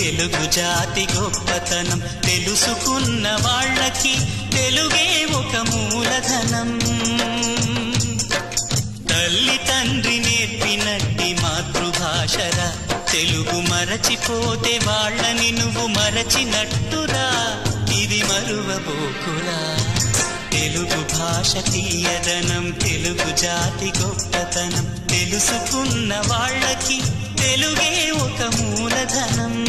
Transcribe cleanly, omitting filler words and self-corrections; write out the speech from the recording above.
తెలుగు జాతి గొప్పతనం తెలుసుకున్న వాళ్ళకి తెలుగే ఒక మూలధనం. తల్లి తండ్రి నేర్పినట్టి మాతృభాషరా, తెలుగు మరచిపోతే వాళ్ళని నువ్వు మరచినట్టురా, ఇది మరువబోకురా. తెలుగు భాష తీయదనం, తెలుగు జాతి గొప్పతనం తెలుసుకున్న వాళ్ళకి తెలుగే ఒక మూలధనం.